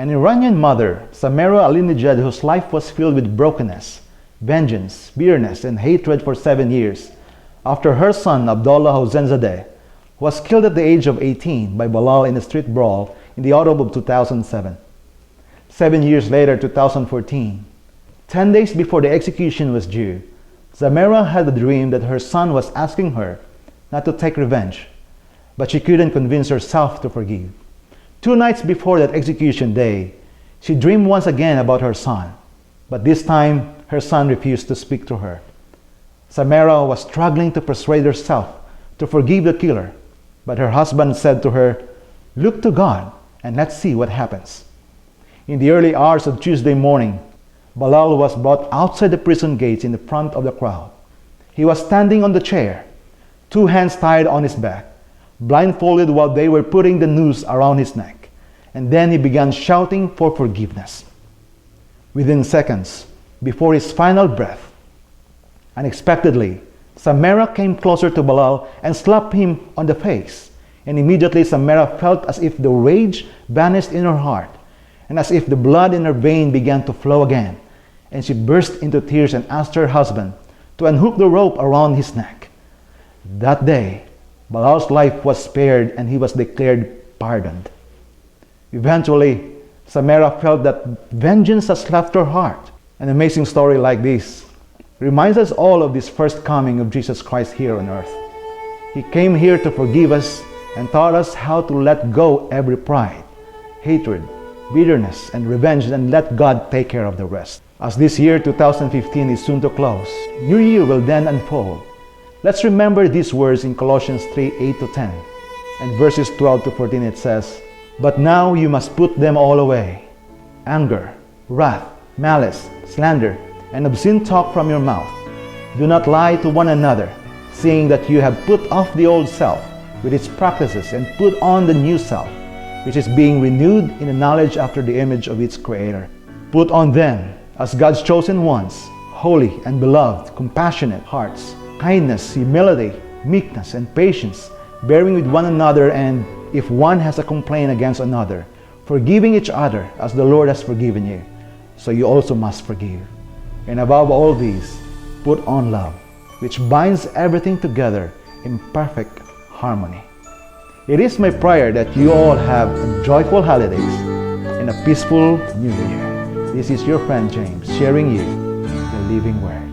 An Iranian mother, Samira al-Nijad, whose life was filled with brokenness, vengeance, bitterness, and hatred for 7 years, after her son Abdullah Hosseinzadeh was killed at the age of 18 by Balal in a street brawl in the autumn of 2007. 7 years later, 2014, 10 days before the execution was due, Samira had a dream that her son was asking her not to take revenge, but she couldn't convince herself to forgive. 2 nights before that execution day, she dreamed once again about her son, but this time her son refused to speak to her. Samira was struggling to persuade herself to forgive the killer, but her husband said to her, "Look to God and let's see what happens." In the early hours of Tuesday morning, Balal was brought outside the prison gates in the front of the crowd. He was standing on the chair, 2 hands tied on his back, blindfolded while they were putting the noose around his neck, and then he began shouting for forgiveness. Within seconds, before his final breath, unexpectedly, Samira came closer to Balal and slapped him on the face, and immediately Samira felt as if the rage vanished in her heart, and as if the blood in her vein began to flow again, and she burst into tears and asked her husband to unhook the rope around his neck. That day, Balal's life was spared and he was declared pardoned. Eventually, Samira felt that vengeance has left her heart. An amazing story like this reminds us all of this first coming of Jesus Christ here on earth. He came here to forgive us and taught us how to let go every pride, hatred, bitterness, and revenge, and let God take care of the rest. As this year 2015 is soon to close, New Year will then unfold. Let's remember these words in Colossians 3:8-10, and verses 12-14. It says, "But now you must put them all away: anger, wrath, malice, slander, and obscene talk from your mouth. Do not lie to one another, seeing that you have put off the old self with its practices and put on the new self, which is being renewed in the knowledge after the image of its Creator. Put on then, as God's chosen ones, holy and beloved, compassionate hearts, kindness, humility, meekness, and patience, bearing with one another, and if one has a complaint against another, forgiving each other as the Lord has forgiven you, so you also must forgive. And above all these, put on love, which binds everything together in perfect harmony." It is my prayer that you all have a joyful holidays and a peaceful New Year. This is your friend James, sharing you the living word.